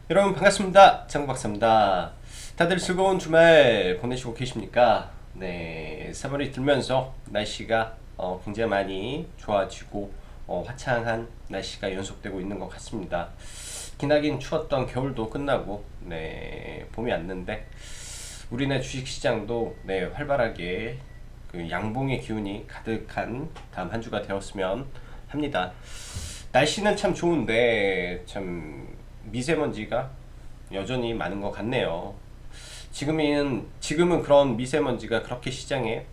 여러분 반갑습니다. 장박사입니다. 다들 즐거운 주말 보내시고 계십니까? 네, 3월이 들면서 날씨가 굉장히 많이 좋아지고 화창한 날씨가 연속되고 있는 것 같습니다. 기나긴 추웠던 겨울도 끝나고 네, 봄이 왔는데 우리네 주식시장도 네, 활발하게 그 양봉의 기운이 가득한 다음 한 주가 되었으면 합니다. 날씨는 참 좋은데 참 미세먼지가 여전히 많은 것 같네요. 지금은 그런 미세먼지가 그렇게 시장에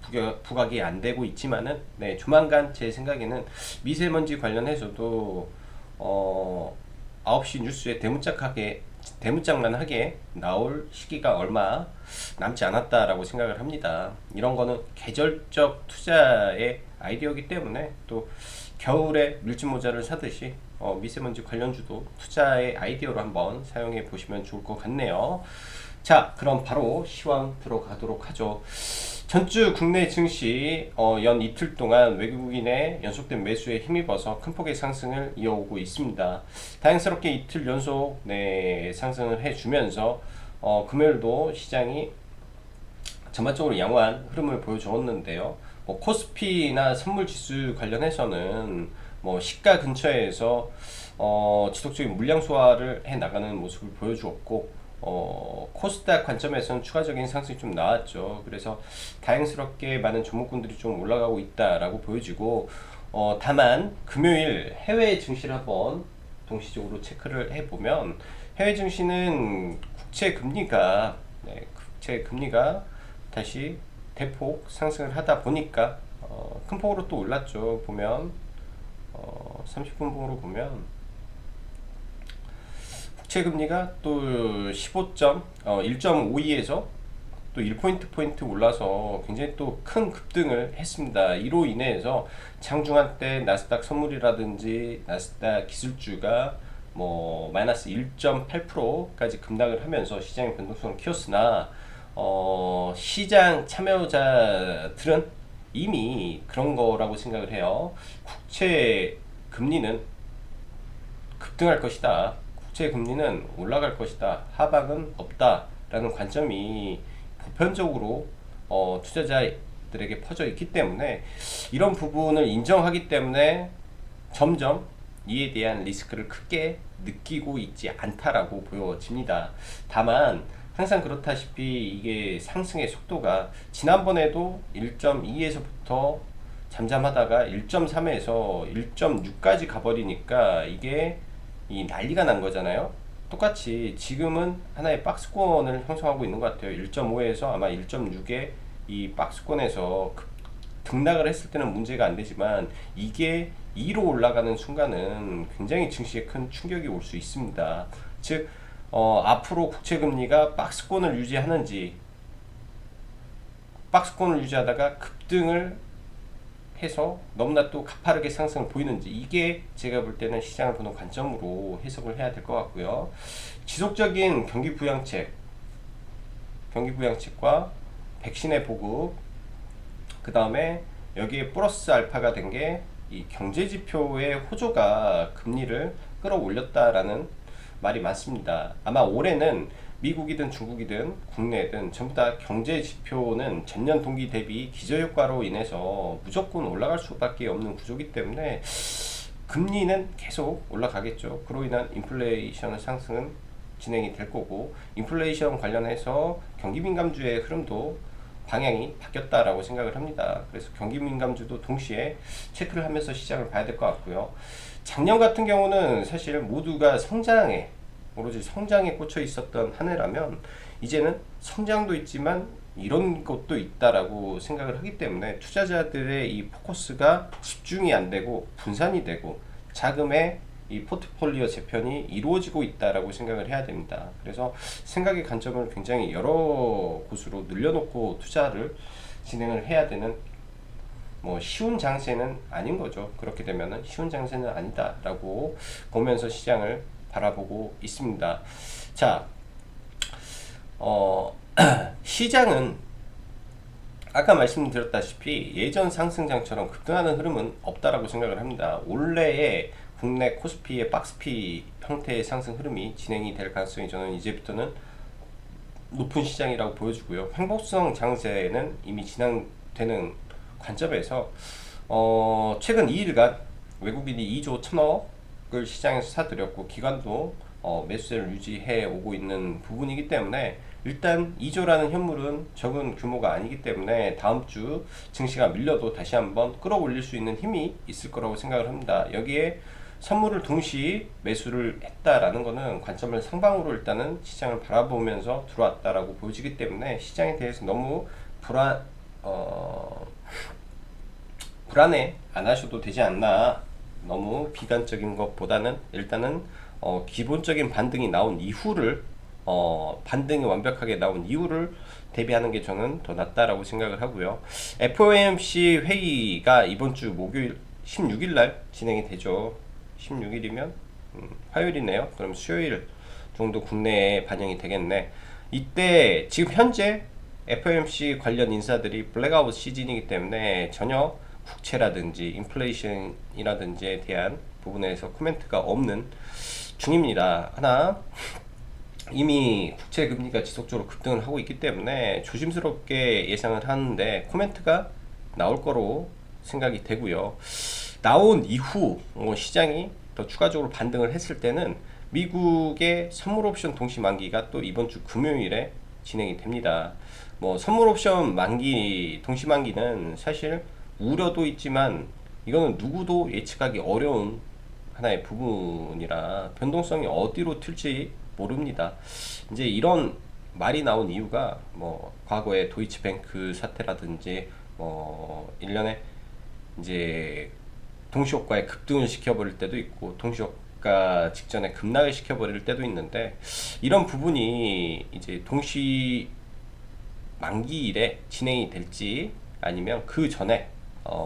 부각이 안 되고 있지만은 네, 조만간 제 생각에는 미세먼지 관련해서도 어, 9시 뉴스에 대문짝만하게 나올 시기가 얼마 남지 않았다라고 생각을 합니다. 이런 거는 계절적 투자의 아이디어이기 때문에 또 겨울에 밀짚 모자를 사듯이 미세먼지 관련주도 투자의 아이디어로 한번 사용해 보시면 좋을 것 같네요. 자, 그럼 바로 시황 들어가도록 하죠. 전주 국내 증시 연 이틀 동안 외국인의 연속된 매수에 힘입어서 큰 폭의 상승을 이어오고 있습니다. 다행스럽게 이틀 연속 네, 상승을 해주면서 금요일도 시장이 전반적으로 양호한 흐름을 보여주었는데요. 뭐 코스피나 선물지수 관련해서는 뭐 시가 근처에서 지속적인 물량 소화를 해 나가는 모습을 보여주었고 코스닥 관점에서는 추가적인 상승이 좀 나왔죠. 그래서 다행스럽게 많은 종목군들이 좀 올라가고 있다라고 보여지고 다만 금요일 해외 증시를 한번 동시적으로 체크를 해보면 해외 증시는 국채 금리가 다시 대폭 상승을 하다 보니까 큰 폭으로 또 올랐죠. 보면 30분봉으로 보면 국채 금리가 또 1.52에서 또 1포인트 올라서 굉장히 또 큰 급등을 했습니다. 이로 인해서 장중한 때 나스닥 선물이라든지 나스닥 기술주가 뭐 마이너스 1.8%까지 급락을 하면서 시장의 변동성을 키웠으나 시장 참여자들은 이미 그런 거라고 생각을 해요. 국채 금리는 급등할 것이다. 국채 금리는 올라갈 것이다. 하방은 없다라는 관점이 보편적으로 투자자들에게 퍼져 있기 때문에 이런 부분을 인정하기 때문에 점점 이에 대한 리스크를 크게 느끼고 있지 않다라고 보여집니다. 다만 항상 그렇다시피 이게 상승의 속도가 지난번에도 1.2에서부터 잠잠하다가 1.3에서 1.6까지 가버리니까 이게 이 난리가 난 거잖아요. 똑같이 지금은 하나의 박스권을 형성하고 있는 것 같아요. 1.5에서 아마 1.6의 이 박스권에서 등락을 했을 때는 문제가 안 되지만 이게 2로 올라가는 순간은 굉장히 증시에 큰 충격이 올 수 있습니다. 즉 앞으로 국채금리가 박스권을 유지하다가 급등을 해서 너무나 또 가파르게 상승을 보이는지 이게 제가 볼 때는 시장을 보는 관점으로 해석을 해야 될 것 같고요. 지속적인 경기 부양책과 백신의 보급, 그 다음에 여기에 플러스 알파가 된 게 이 경제 지표의 호조가 금리를 끌어올렸다라는 말이 많습니다. 아마 올해는 미국이든 중국이든 국내든 전부 다 경제 지표는 전년 동기 대비 기저효과로 인해서 무조건 올라갈 수밖에 없는 구조이기 때문에 금리는 계속 올라가겠죠. 그로 인한 인플레이션 상승은 진행이 될 거고 인플레이션 관련해서 경기 민감주의 흐름도 방향이 바뀌었다라고 생각을 합니다. 그래서 경기 민감주도 동시에 체크를 하면서 시장을 봐야 될 것 같고요. 작년 같은 경우는 사실 모두가 오로지 성장에 꽂혀 있었던 한 해라면 이제는 성장도 있지만 이런 것도 있다라고 생각을 하기 때문에 투자자들의 이 포커스가 집중이 안 되고 분산이 되고 자금의 이 포트폴리오 재편이 이루어지고 있다라고 생각을 해야 됩니다. 그래서 생각의 관점을 굉장히 여러 곳으로 늘려놓고 투자를 진행을 해야 되는 뭐 쉬운 장세는 아닌 거죠. 그렇게 되면은 쉬운 장세는 아니다라고 보면서 시장을 바라보고 있습니다. 자, 시장은 아까 말씀드렸다시피 예전 상승장처럼 급등하는 흐름은 없다라고 생각을 합니다. 올해의 국내 코스피의 박스피 형태의 상승 흐름이 진행이 될 가능성이 저는 이제부터는 높은 시장이라고 보여주고요. 횡보성 장세는 이미 진행되는 관점에서 최근 2일간 외국인이 2조 1천억을 시장에서 사들였고 기관도 매수세를 유지해 오고 있는 부분이기 때문에 일단 2조라는 현물은 적은 규모가 아니기 때문에 다음 주 증시가 밀려도 다시 한번 끌어올릴 수 있는 힘이 있을 거라고 생각을 합니다. 여기에 선물을 동시 매수를 했다라는 것은 관점을 상방으로 일단은 시장을 바라보면서 들어왔다라고 보여지기 때문에 시장에 대해서 너무 불안해 안 하셔도 되지 않나. 너무 비관적인 것보다는 일단은 기본적인 반등이 나온 이후를 반등이 완벽하게 나온 이유를 대비하는 게 저는 더 낫다라고 생각을 하고요. FOMC 회의가 이번 주 목요일 16일 날 진행이 되죠. 16일이면 화요일이네요. 그럼 수요일 정도 국내에 반영이 되겠네. 이때 지금 현재 FOMC 관련 인사들이 블랙아웃 시즌이기 때문에 전혀 국채라든지 인플레이션이라든지에 대한 부분에서 코멘트가 없는 중입니다. 하나, 이미 국채 금리가 지속적으로 급등을 하고 있기 때문에 조심스럽게 예상을 하는데 코멘트가 나올 거로 생각이 되고요. 나온 이후 시장이 더 추가적으로 반등을 했을 때는 미국의 선물 옵션 동시 만기가 또 이번 주 금요일에 진행이 됩니다. 선물 옵션 만기 동시 만기는 사실 우려도 있지만 이거는 누구도 예측하기 어려운 하나의 부분이라 변동성이 어디로 튈지 모릅니다. 이제 이런 말이 나온 이유가 과거에 도이치뱅크 사태라든지 1년에 이제 동시효과에 급등을 시켜버릴 때도 있고 동시효과 직전에 급락을 시켜버릴 때도 있는데 이런 부분이 이제 동시 만기일에 진행이 될지 아니면 그 전에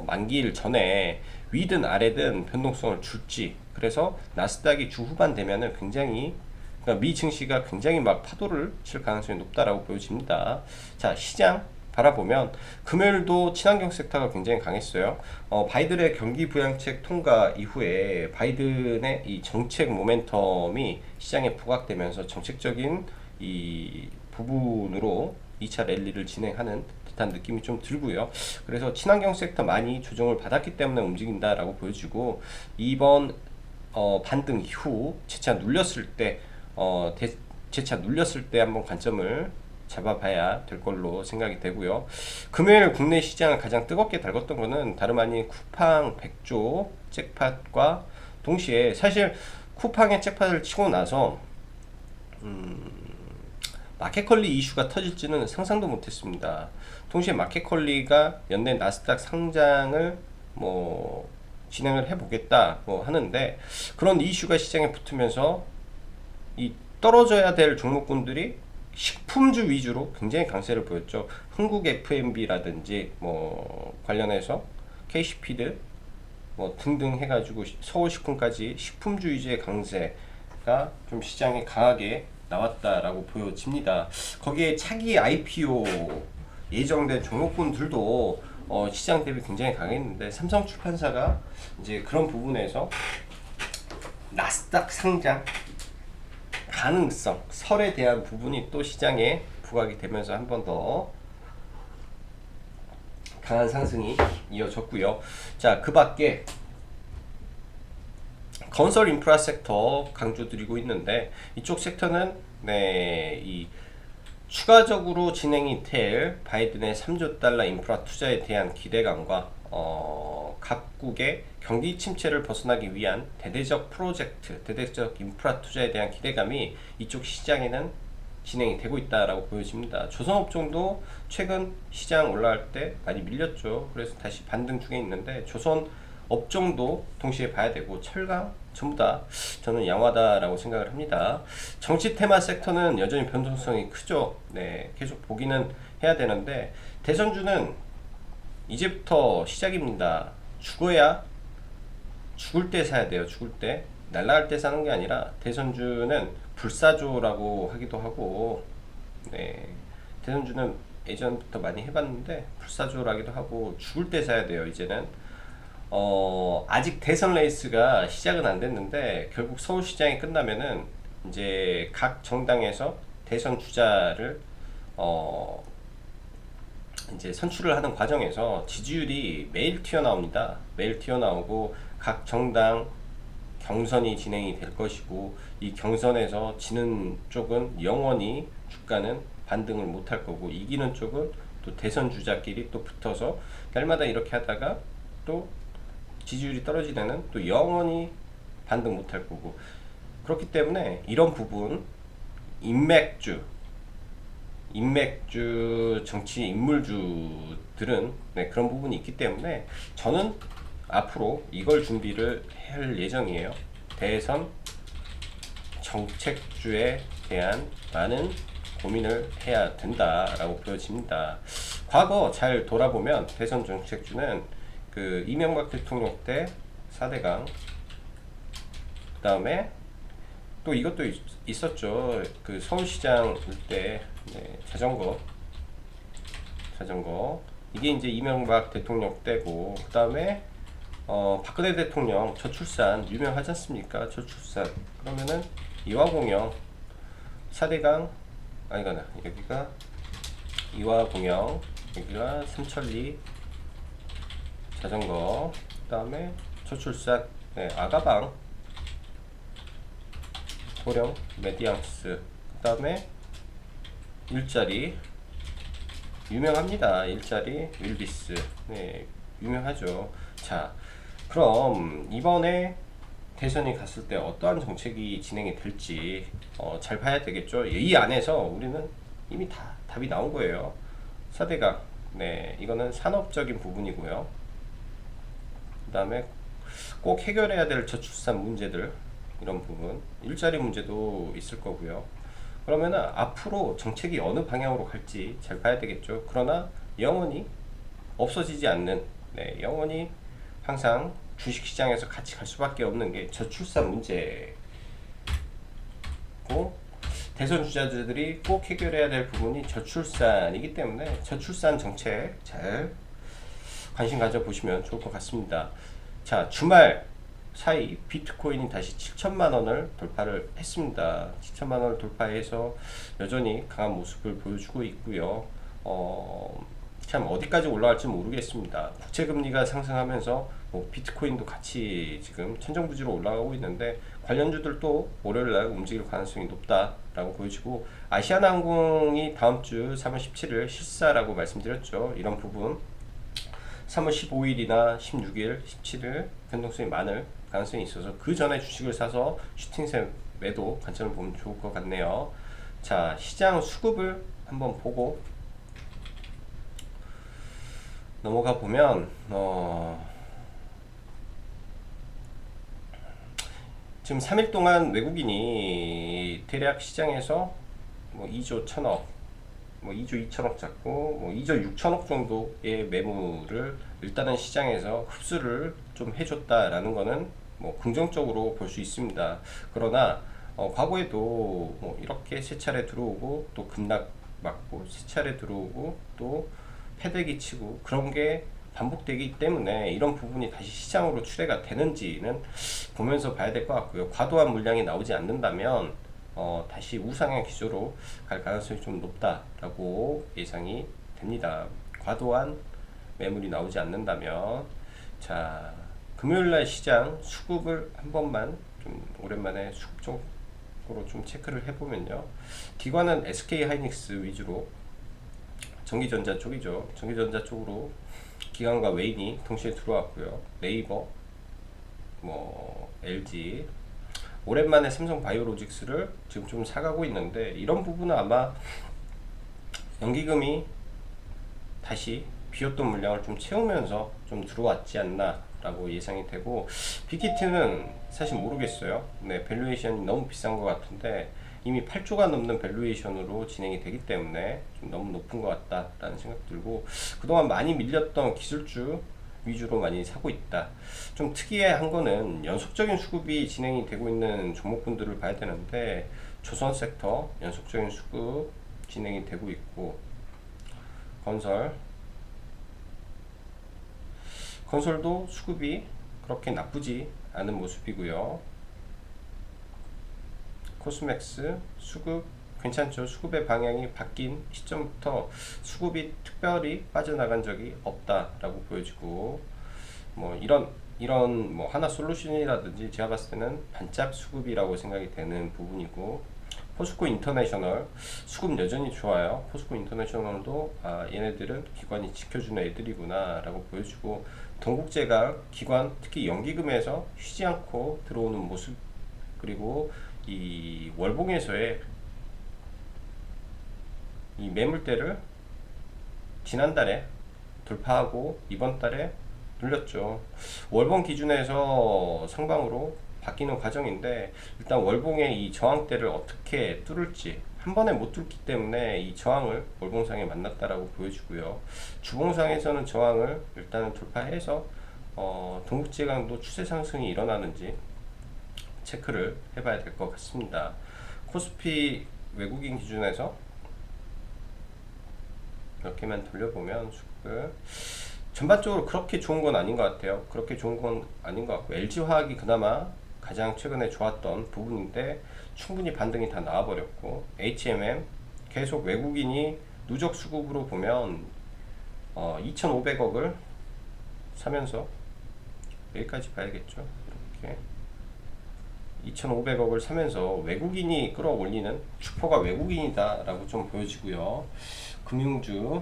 만기일 전에 위든 아래든 변동성을 줄지. 그래서 나스닥이 주 후반 되면은 굉장히 그러니까 미 증시가 굉장히 막 파도를 칠 가능성이 높다라고 보여집니다. 자, 시장 바라보면 금요일도 친환경 섹터가 굉장히 강했어요. 바이든의 경기 부양책 통과 이후에 바이든의 이 정책 모멘텀이 시장에 부각되면서 정책적인 이 부분으로 2차 랠리를 진행하는 듯한 느낌이 좀 들고요. 그래서 친환경 섹터 많이 조정을 받았기 때문에 움직인다라고 보여지고 이번 반등 이후 재차 눌렸을 때 재차 눌렸을 때 한번 관점을 잡아봐야 될 걸로 생각이 되고요. 금요일 국내 시장을 가장 뜨겁게 달궜던 거는 다름 아닌 쿠팡 100조 잭팟과 동시에 사실 쿠팡의 잭팟을 치고 나서 마켓컬리 이슈가 터질지는 상상도 못했습니다. 동시에 마켓컬리가 연내 나스닥 상장을 진행을 해보겠다 하는데 그런 이슈가 시장에 붙으면서 이 떨어져야 될 종목군들이 식품주 위주로 굉장히 강세를 보였죠. 흥국 F&B라든지 관련해서 KC피드 등등 해가지고 서울식품까지 식품주 위주의 강세가 좀 시장에 강하게 나왔다라고 보여집니다. 거기에 차기 IPO 예정된 종목군들도 시장 대비 굉장히 강했는데 삼성출판사가 이제 그런 부분에서 나스닥 상장 가능성, 설에 대한 부분이 또 시장에 부각이 되면서 한 번 더 강한 상승이 이어졌고요. 자, 그 밖에 건설 인프라 섹터 강조드리고 있는데 이쪽 섹터는 이 추가적으로 진행이 될 바이든의 3조 달러 인프라 투자에 대한 기대감과 각국의 경기 침체를 벗어나기 위한 대대적 프로젝트, 대대적 인프라 투자에 대한 기대감이 이쪽 시장에는 진행이 되고 있다라고 보여집니다. 조선업종도 최근 시장 올라갈 때 많이 밀렸죠. 그래서 다시 반등 중에 있는데 조선업종도 동시에 봐야 되고 철강 전부 다 저는 양호하다라고 생각을 합니다. 정치 테마 섹터는 여전히 변동성이 크죠. 네, 계속 보기는 해야 되는데 대선주는 이제부터 시작입니다. 죽어야 죽을 때 사야 돼요. 죽을 때 날라갈 때 사는 게 아니라 대선주는 불사조라고 하기도 하고 대선주는 예전부터 많이 해봤는데 불사조라기도 하고 죽을 때 사야 돼요. 이제는 아직 대선 레이스가 시작은 안 됐는데 결국 서울시장이 끝나면은 이제 각 정당에서 대선 주자를 어, 이제 선출을 하는 과정에서 지지율이 매일 튀어나옵니다. 매일 튀어나오고 각 정당 경선이 진행이 될 것이고 이 경선에서 지는 쪽은 영원히 주가는 반등을 못할 거고 이기는 쪽은 또 대선 주자끼리 또 붙어서 날마다 이렇게 하다가 또 지지율이 떨어지는 애는 또 영원히 반등 못할 거고 그렇기 때문에 이런 부분 인맥주 인맥주 정치 인물주들은 네, 그런 부분이 있기 때문에 저는 앞으로 이걸 준비를 할 예정이에요. 대선 정책주에 대한 많은 고민을 해야 된다라고 보여집니다. 과거 잘 돌아보면 대선 정책주는 그 이명박 대통령 때 4대강, 그 다음에 또 이것도 있었죠. 그 서울시장 때 네, 자전거 이게 이제 이명박 대통령 때고 그 다음에 박근혜 대통령 저출산 유명하지 않습니까? 저출산 그러면은 이화공영 4대강 아니가나 여기가 이화공영 여기가 삼천리 자전거 그 다음에 저출산 네, 아가방 고령 메디앙스 그 다음에 일자리 유명합니다. 일자리 윌비스 네 유명하죠. 자 그럼 이번에 대선이 갔을 때 어떠한 정책이 진행이 될지 잘 봐야 되겠죠. 이 안에서 우리는 이미 다 답이 나온 거예요. 4대강 네 이거는 산업적인 부분이고요. 그 다음에 꼭 해결해야 될 저출산 문제들 이런 부분 일자리 문제도 있을 거고요. 그러면은 앞으로 정책이 어느 방향으로 갈지 잘 봐야 되겠죠. 그러나 영원히 없어지지 않는 네, 영원히 항상 주식시장에서 같이 갈 수밖에 없는 게 저출산 문제고 대선 주자들이 꼭 해결해야 될 부분이 저출산이기 때문에 저출산 정책 잘 관심 가져보시면 좋을 것 같습니다. 자 주말 사이 비트코인이 다시 7천만 원을 돌파를 했습니다. 7천만 원을 돌파해서 여전히 강한 모습을 보여주고 있고요. 참 어디까지 올라갈지 모르겠습니다. 국채금리가 상승하면서 뭐 비트코인도 같이 지금 천정부지로 올라가고 있는데 관련주들도 월요일날 움직일 가능성이 높다라고 보여지고 아시아나항공이 다음주 3월 17일 실사라고 말씀드렸죠. 이런 부분 3월 15일이나 16일, 17일 변동성이 많을 가능성이 있어서 그 전에 주식을 사서 슈팅세 매도 관점을 보면 좋을 것 같네요. 자, 시장 수급을 한번 보고 넘어가 보면 지금 3일 동안 외국인이 대략 시장에서 뭐 2조 1천억 뭐 2조 2천억 잡고 뭐 2조 6천억 정도의 매물을 일단은 시장에서 흡수를 좀 해줬다라는 거는 뭐 긍정적으로 볼 수 있습니다. 그러나 과거에도 뭐 이렇게 세 차례 들어오고 또 급락 맞고 세 차례 들어오고 또 패대기 치고 그런 게 반복되기 때문에 이런 부분이 다시 시장으로 출회가 되는지는 보면서 봐야 될 것 같고요. 과도한 물량이 나오지 않는다면 다시 우상향 기조로 갈 가능성이 좀 높다라고 예상이 됩니다. 과도한 매물이 나오지 않는다면 자 금요일날 시장 수급을 한 번만 좀 오랜만에 수급 쪽으로 좀 체크를 해보면요. 기관은 SK 하이닉스 위주로 전기전자 쪽이죠. 전기전자 쪽으로 기관과 웨인이 동시에 들어왔고요. 네이버, 뭐 LG 오랜만에 삼성 바이오로직스를 지금 좀 사가고 있는데 이런 부분은 아마 연기금이 다시 비었던 물량을 좀 채우면서 좀 들어왔지 않나 라고 예상이 되고 빅히트는 사실 모르겠어요. 네, 밸류에이션이 너무 비싼 것 같은데 이미 8조가 넘는 밸류에이션으로 진행이 되기 때문에 좀 너무 높은 것 같다라는 생각 들고 그동안 많이 밀렸던 기술주 위주로 많이 사고 있다. 좀 특이한 거는 연속적인 수급이 진행이 되고 있는 종목군들을 봐야 되는데 조선 섹터 연속적인 수급 진행이 되고 있고 건설 건설도 수급이 그렇게 나쁘지 않은 모습이고요. 코스맥스 수급 괜찮죠. 수급의 방향이 바뀐 시점부터 수급이 특별히 빠져나간 적이 없다라고 보여지고, 뭐 이런 뭐 하나 솔루션이라든지 제가 봤을 때는 반짝 수급이라고 생각이 되는 부분이고, 포스코 인터내셔널 수급 여전히 좋아요. 포스코 인터내셔널도 얘네들은 기관이 지켜주는 애들이구나 라고 보여주고, 동국제가 기관 특히 연기금에서 쉬지 않고 들어오는 모습, 그리고 이 월봉에서의 이 매물대를 지난달에 돌파하고 이번 달에 눌렸죠. 월봉 기준에서 상방으로 바뀌는 과정인데, 일단 월봉의 이 저항대를 어떻게 뚫을지 한 번에 못 뚫기 때문에 이 저항을 월봉상에 만났다라고 보여주고요. 주봉상에서는 저항을 일단은 돌파해서 동국제강도 추세 상승이 일어나는지 체크를 해봐야 될 것 같습니다. 코스피 외국인 기준에서 이렇게만 돌려보면 수급을 전반적으로 그렇게 좋은 건 아닌 것 같아요. 그렇게 좋은 건 아닌 것 같고, LG화학이 그나마 가장 최근에 좋았던 부분인데 충분히 반등이 다 나와버렸고, HMM 계속 외국인이 누적 수급으로 보면 2,500억을 사면서, 여기까지 봐야겠죠. 이렇게 2,500억을 사면서 외국인이 끌어올리는, 주포가 외국인이다 라고 좀 보여지고요. 금융주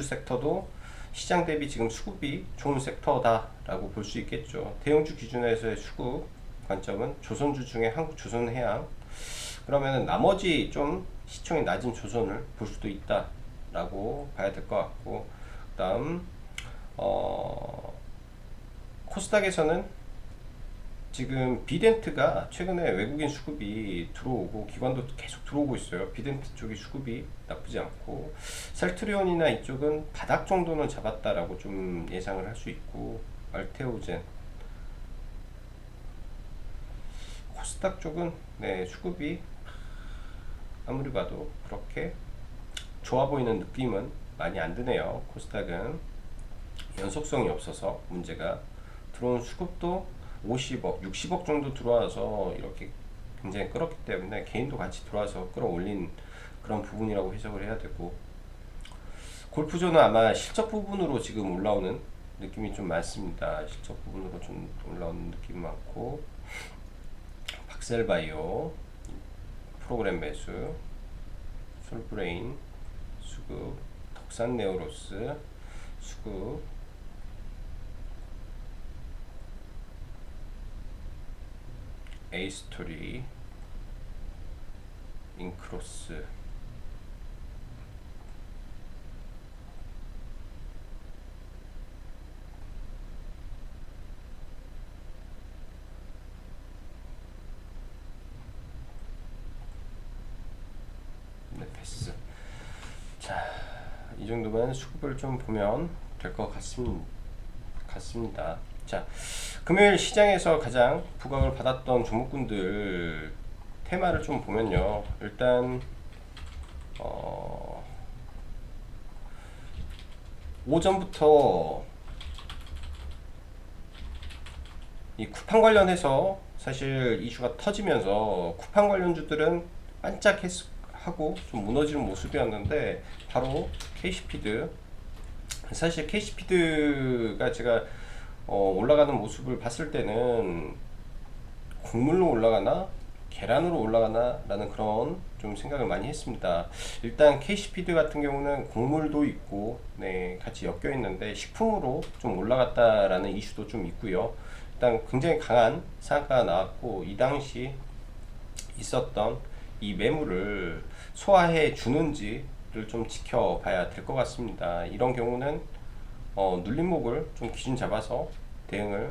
섹터도 시장 대비 지금 수급이 좋은 섹터다 라고 볼 수 있겠죠. 대형주 기준에서의 수급 관점은 조선주 중에 한국조선해양, 그러면 나머지 좀 시총이 낮은 조선을 볼 수도 있다 라고 봐야 될 것 같고, 그 다음 코스닥에서는 지금 비덴트가 최근에 외국인 수급이 들어오고 기관도 계속 들어오고 있어요. 비덴트 쪽이 수급이 나쁘지 않고, 셀트리온이나 이쪽은 바닥 정도는 잡았다라고 좀 예상을 할 수 있고, 알테오젠, 코스닥 쪽은 네, 수급이 아무리 봐도 그렇게 좋아 보이는 느낌은 많이 안 드네요. 코스닥은 연속성이 없어서 문제가, 들어온 수급도 50억, 60억 정도 들어와서 이렇게 굉장히 끌었기 때문에 개인도 같이 들어와서 끌어올린 그런 부분이라고 해석을 해야 되고, 골프존은 아마 실적 부분으로 지금 올라오는 느낌이 좀 많습니다. 실적 부분으로 좀 올라오는 느낌이 많고, 박셀바이오 프로그램 매수, 솔브레인 수급, 덕산네오로스 수급, 에이스토리, 인크로스, 네, 패스. 자, 이 정도만 수급을 좀 보면 될 것 같습니다. 자, 금요일 시장에서 가장 부각을 받았던 종목군들 테마를 좀 보면요. 일단 오전부터 이 쿠팡 관련해서 사실 이슈가 터지면서 쿠팡 관련주들은 반짝하고 좀 무너지는 모습이었는데, 바로 KC피드, 사실 KC피드가 제가 올라가는 모습을 봤을 때는 곡물로 올라가나 계란으로 올라가나 라는 그런 좀 생각을 많이 했습니다. 일단 KC피드 같은 경우는 곡물도 있고 네, 같이 엮여 있는데 식품으로 좀 올라갔다라는 이슈도 좀 있고요. 일단 굉장히 강한 상한가가 나왔고, 이 당시 있었던 이 매물을 소화해 주는지를 좀 지켜봐야 될 것 같습니다. 이런 경우는 눌림목을 좀 기준 잡아서 대응을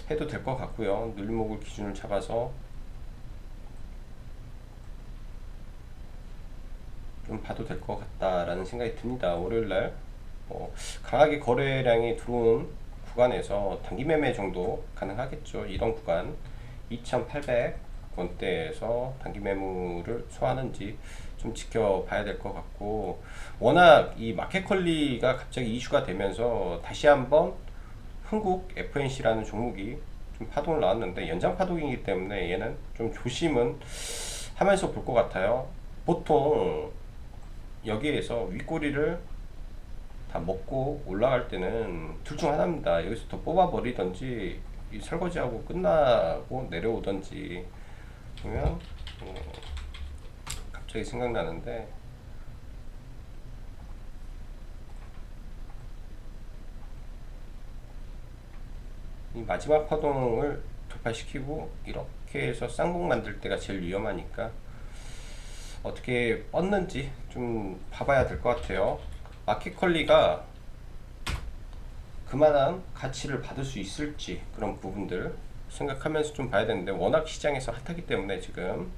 해도 될 것 같고요. 눌림목을 기준을 잡아서 좀 봐도 될 것 같다라는 생각이 듭니다. 월요일날 강하게 거래량이 들어온 구간에서 단기 매매 정도 가능하겠죠. 이런 구간 2,800원대에서 단기 매물을 소화하는지 좀 지켜봐야 될 것 같고, 워낙 이 마켓컬리가 갑자기 이슈가 되면서 다시 한번 흥국 FNC라는 종목이 좀 파동을 나왔는데, 연장 파동이기 때문에 얘는 좀 조심은 하면서 볼 것 같아요. 보통 여기에서 윗꼬리를 다 먹고 올라갈 때는 둘 중 하나입니다. 여기서 더 뽑아버리던지 이 설거지하고 끝나고 내려오던지. 보면 갑자기 생각나는데, 이 마지막 파동을 돌파시키고 이렇게 해서 쌍봉 만들 때가 제일 위험하니까 어떻게 뻗는지 좀 봐봐야 될 것 같아요. 마켓컬리가 그만한 가치를 받을 수 있을지, 그런 부분들 생각하면서 좀 봐야 되는데, 워낙 시장에서 핫하기 때문에 지금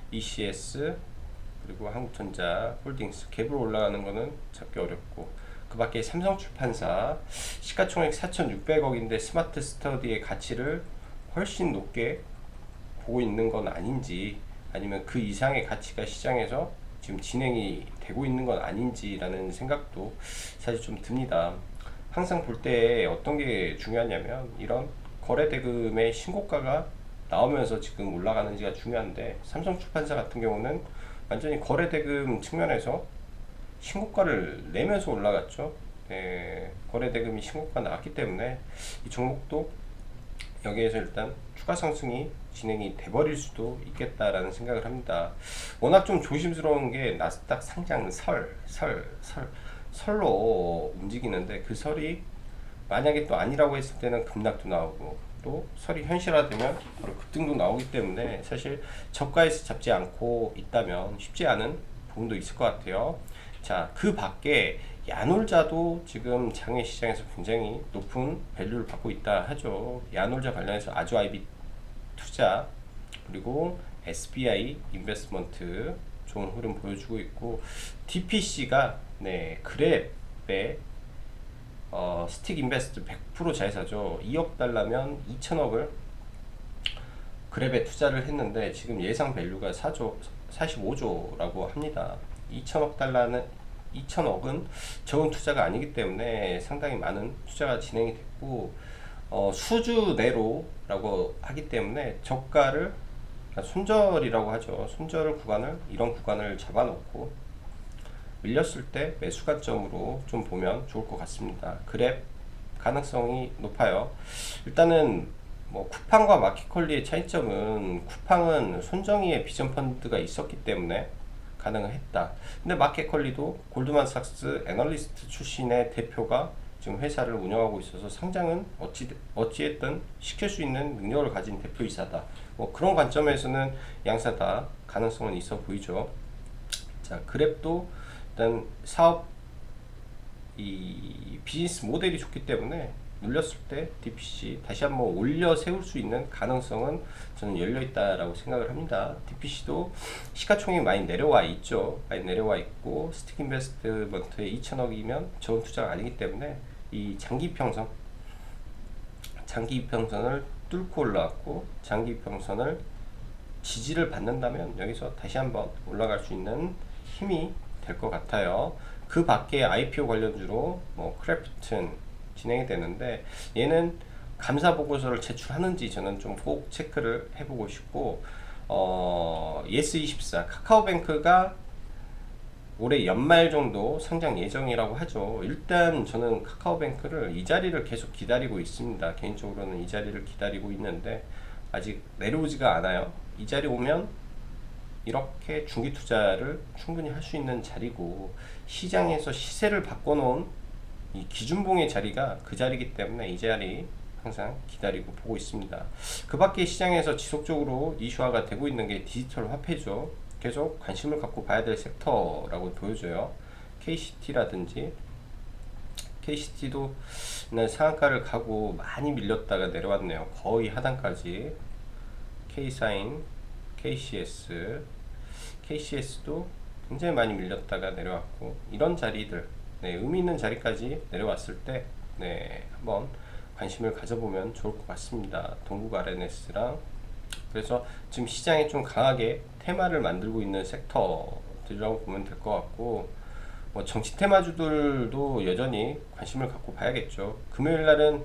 ECS 그리고 한국전자 홀딩스 갭으로 올라가는 거는 찾기 어렵고, 그 밖에 삼성출판사 시가총액 4,600억인데 스마트 스터디의 가치를 훨씬 높게 보고 있는 건 아닌지, 아니면 그 이상의 가치가 시장에서 지금 진행이 되고 있는 건 아닌지라는 생각도 사실 좀 듭니다. 항상 볼 때 어떤 게 중요하냐면, 이런 거래 대금의 신고가가 나오면서 지금 올라가는지가 중요한데, 삼성출판사 같은 경우는 완전히 거래 대금 측면에서 신고가를 내면서 올라갔죠. 거래 대금이 신고가 나왔기 때문에 이 종목도 여기에서 일단 추가 상승이 진행이 돼버릴 수도 있겠다라는 생각을 합니다. 워낙 좀 조심스러운 게 나스닥 상장 설로 움직이는데, 그 설이 만약에 또 아니라고 했을 때는 급락도 나오고, 또 설이 현실화되면 바로 급등도 나오기 때문에 사실 저가에서 잡지 않고 있다면 쉽지 않은 부분도 있을 것 같아요. 자, 그 밖에 야놀자도 지금 장외 시장에서 굉장히 높은 밸류를 받고 있다 하죠. 야놀자 관련해서 아주아이비 투자 그리고 SBI 인베스트먼트 좋은 흐름 보여주고 있고, DPC가 그랩의 스틱 인베스트 100% 자회사죠. 2억 달러면 2천억을 그랩에 투자를 했는데, 지금 예상 밸류가 45조라고 합니다. 2천억 달러는 2천억은 적은 투자가 아니기 때문에 상당히 많은 투자가 진행이 됐고, 수주 내로라고 하기 때문에 저가를, 손절이라고 하죠. 손절 구간을, 이런 구간을 잡아놓고 밀렸을 때 매수 관점으로 좀 보면 좋을 것 같습니다. 그랩 가능성이 높아요. 일단은 뭐 쿠팡과 마켓컬리의 차이점은, 쿠팡은 손정희의 비전 펀드가 있었기 때문에 가능했다. 근데 마켓컬리도 골드만삭스 애널리스트 출신의 대표가 지금 회사를 운영하고 있어서 상장은 어찌했든 시킬 수 있는 능력을 가진 대표이사다. 뭐 그런 관점에서는 양사 다 가능성은 있어 보이죠. 자, 그랩도 일단 사업 이 비즈니스 모델이 좋기 때문에 눌렸을 때 DPC 다시 한번 올려 세울 수 있는 가능성은 저는 열려 있다라고 생각을 합니다. DPC도 시가총액이 많이 내려와 있죠. 많이 내려와 있고, 스틱 인베스트먼트에 2천억이면 적은 투자가 아니기 때문에 이 장기 이평선을 뚫고 올라왔고, 장기 이평선을 지지를 받는다면 여기서 다시 한번 올라갈 수 있는 힘이 될 것 같아요. 그 밖에 IPO 관련주로 뭐 크래프튼 진행이 되는데, 얘는 감사 보고서를 제출하는지 저는 좀 꼭 체크를 해보고 싶고, 예스24 카카오뱅크가 올해 연말 정도 상장 예정이라고 하죠. 일단 저는 카카오뱅크를 이 자리를 계속 기다리고 있습니다. 개인적으로는 이 자리를 기다리고 있는데 아직 내려오지가 않아요. 이 자리 오면 이렇게 중기 투자를 충분히 할 수 있는 자리고, 시장에서 시세를 바꿔놓은 이 기준봉의 자리가 그 자리이기 때문에 이 자리 항상 기다리고 보고 있습니다. 그 밖에 시장에서 지속적으로 이슈화가 되고 있는 게 디지털 화폐죠. 계속 관심을 갖고 봐야 될 섹터라고 보여져요. KCT라든지, KCT도 상한가를 가고 많이 밀렸다가 내려왔네요. 거의 하단까지. K사인, KCS도 굉장히 많이 밀렸다가 내려왔고, 이런 자리들, 의미 있는 자리까지 내려왔을 때 한번 관심을 가져보면 좋을 것 같습니다. 동국 RNS랑. 그래서 지금 시장에 좀 강하게 테마를 만들고 있는 섹터 들이라고 보면 될 것 같고, 뭐 정치 테마주들도 여전히 관심을 갖고 봐야겠죠. 금요일 날은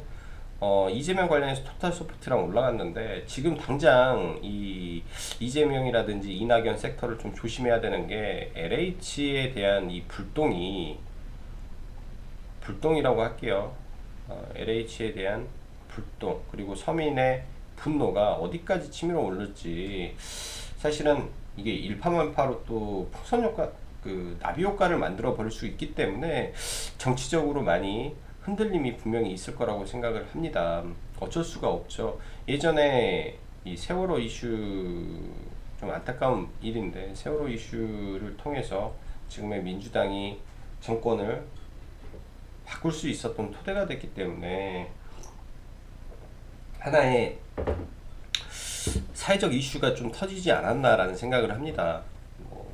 이재명 관련해서 토탈소프트랑 올라갔는데, 지금 당장 이 이재명이라든지 이낙연 섹터를 좀 조심해야 되는 게, LH에 대한 이 불똥이라고 할게요. LH에 대한 불똥, 그리고 서민의 분노가 어디까지 치밀어 오를지. 사실은 이게 일파만파로 또 풍선 효과, 그 나비 효과를 만들어 버릴 수 있기 때문에 정치적으로 많이 흔들림이 분명히 있을 거라고 생각을 합니다. 어쩔 수가 없죠. 예전에 이 세월호 이슈, 좀 안타까운 일인데, 세월호 이슈를 통해서 지금의 민주당이 정권을 바꿀 수 있었던 토대가 됐기 때문에, 하나의 사회적 이슈가 좀 터지지 않았나라는 생각을 합니다. 뭐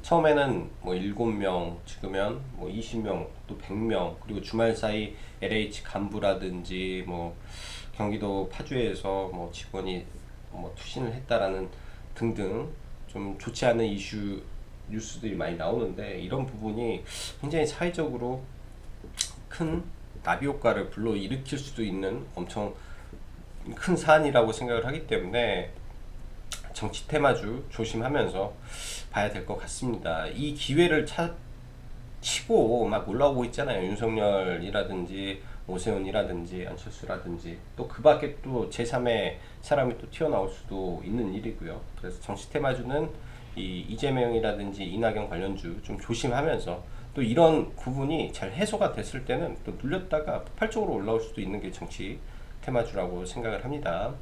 처음에는 뭐 7명, 지금은 뭐 20명, 또 100명, 그리고 주말 사이 LH 간부라든지 뭐 경기도 파주에서 뭐 직원이 뭐 투신을 했다라는 등등 좀 좋지 않은 이슈 뉴스들이 많이 나오는데, 이런 부분이 굉장히 사회적으로 큰 나비 효과를 불러일으킬 수도 있는 엄청 큰 사안이라고 생각을 하기 때문에 정치 테마주 조심하면서 봐야 될 것 같습니다. 이 기회를 치고 막 올라오고 있잖아요. 윤석열이라든지 오세훈이라든지 안철수라든지, 또 그 밖에 또 제3의 사람이 또 튀어나올 수도 있는 일이고요. 그래서 정치 테마주는 이 이재명이라든지 이낙연 관련주 좀 조심하면서, 또 이런 부분이 잘 해소가 됐을 때는 또 눌렸다가 폭발적으로 올라올 수도 있는 게 정치 테마주라고 생각을 합니다.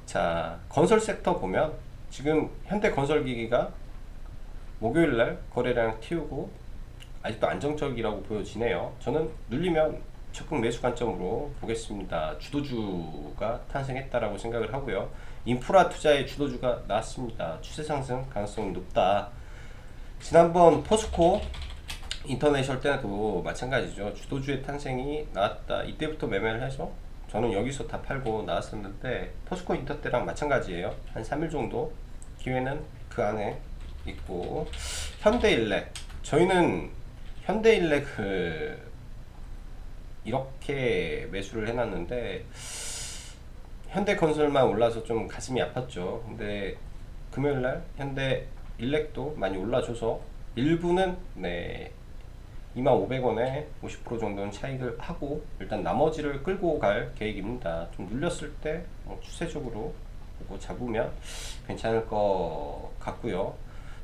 자, 건설 섹터 보면 지금 현대건설기기가 목요일날 거래량 튀우고 아직도 안정적이라고 보여지네요. 저는 눌리면 적극 매수 관점으로 보겠습니다. 주도주가 탄생했다라고 생각을 하고요. 인프라 투자의 주도주가 나왔습니다. 추세 상승 가능성이 높다. 지난번 포스코 인터내셔널 때도 마찬가지죠. 주도주의 탄생이 나왔다. 이때부터 매매를 해서 저는 여기서 다 팔고 나왔었는데, 포스코 인터 때랑 마찬가지예요. 한 3일 정도 기회는 그 안에 있고, 현대일렉, 저희는 현대일렉을 이렇게 매수를 해놨는데, 현대건설만 올라서 좀 가슴이 아팠죠. 근데 금요일날 현대일렉도 많이 올라줘서 일부는 25,500원에 50% 정도는 차익을 하고, 일단 나머지를 끌고 갈 계획입니다. 좀 눌렸을 때 추세적으로 보고 잡으면 괜찮을 것 같고요.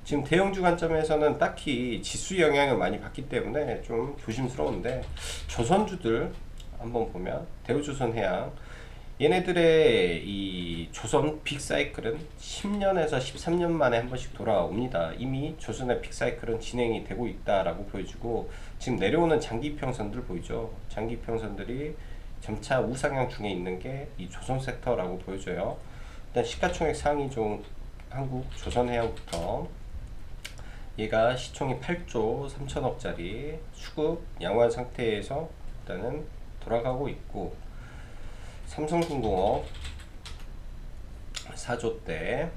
지금 대형주 관점에서는 딱히 지수 영향을 많이 받기 때문에 좀 조심스러운데, 조선주들 한번 보면 대우조선해양, 얘네들의 이 조선 빅사이클은 10년에서 13년 만에 한 번씩 돌아옵니다. 이미 조선의 빅사이클은 진행이 되고 있다라고 보여지고, 지금 내려오는 장기평선들 보이죠? 장기평선들이 점차 우상향 중에 있는 게 이 조선 섹터라고 보여져요. 일단 시가총액 상위 중 한국 조선해양부터, 얘가 시총이 8조 3천억짜리 수급 양호한 상태에서 일단은 돌아가고 있고, 삼성중공업 4조대,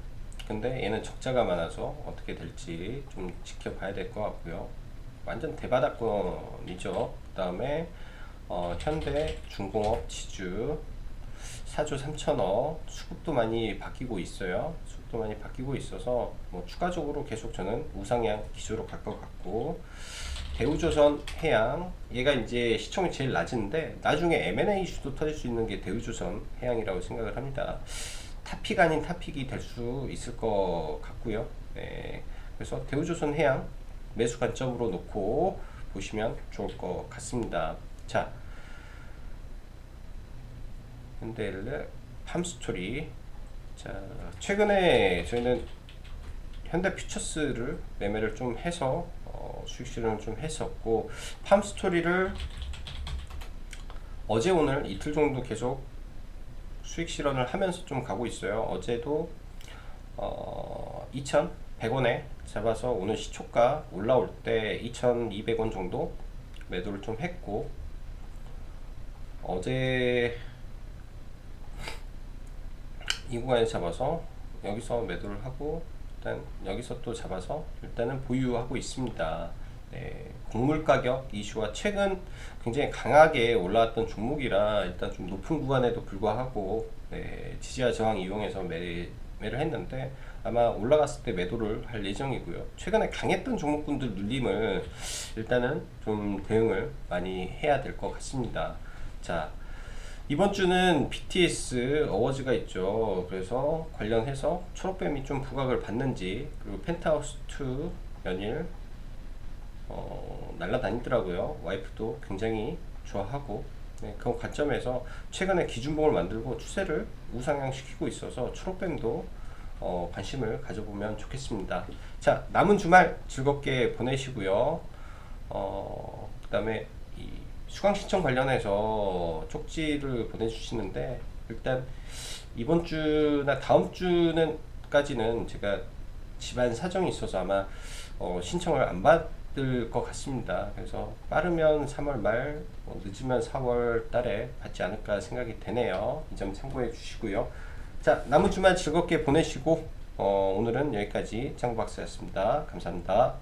근데 얘는 적자가 많아서 어떻게 될지 좀 지켜봐야 될 것 같고요. 완전 대바닥권이죠. 그 다음에 현대중공업 지주 4조 3천억, 수급도 많이 바뀌고 있어요. 수급도 많이 바뀌고 있어서 뭐 추가적으로 계속 저는 우상향 기조로 갈 것 같고, 대우조선 해양, 얘가 이제 시총이 제일 낮은데 나중에 M&A 이슈도 터질 수 있는 게 대우조선 해양이라고 생각을 합니다. 탑픽 아닌 탑픽이 될 수 있을 것 같고요. 네, 그래서 대우조선 해양 매수 관점으로 놓고 보시면 좋을 것 같습니다. 자, 현대일렉 팜스토리. 자, 최근에 저희는 현대퓨처스를 매매를 좀 해서 수익 실현을 좀 했었고, 팜스토리를 어제 오늘 이틀 정도 계속 수익 실현을 하면서 좀 가고 있어요. 어제도 2,100원에 잡아서 오늘 시초가 올라올 때 2,200원 정도 매도를 좀 했고, 어제 이 구간에 잡아서 여기서 매도를 하고 일단 여기서 또 잡아서 일단은 보유하고 있습니다. 네, 곡물 가격 이슈와 최근 굉장히 강하게 올라왔던 종목이라 일단 좀 높은 구간에도 불구하고 네, 지지와 저항 이용해서 매를 했는데 아마 올라갔을 때 매도를 할 예정이고요. 최근에 강했던 종목군들 눌림을 일단은 좀 대응을 많이 해야 될 것 같습니다. 자, 이번 주는 BTS 어워즈가 있죠. 그래서 관련해서 초록뱀이 좀 부각을 받는지, 그리고 펜트하우스 2 연일 날라다니더라고요. 와이프도 굉장히 좋아하고, 네, 그 관점에서 최근에 기준봉을 만들고 추세를 우상향시키고 있어서 초록뱀도 관심을 가져보면 좋겠습니다. 자, 남은 주말 즐겁게 보내시고요. 그 다음에 이 수강 신청 관련해서 쪽지를 보내주시는데, 일단 이번 주나 다음 주는까지는 제가 집안 사정이 있어서 아마 신청을 안 받을 것 같습니다. 그래서 빠르면 3월 말, 늦으면 4월 달에 받지 않을까 생각이 되네요. 이 점 참고해 주시고요. 자, 남은 주말 즐겁게 보내시고 오늘은 여기까지 장박사였습니다. 감사합니다.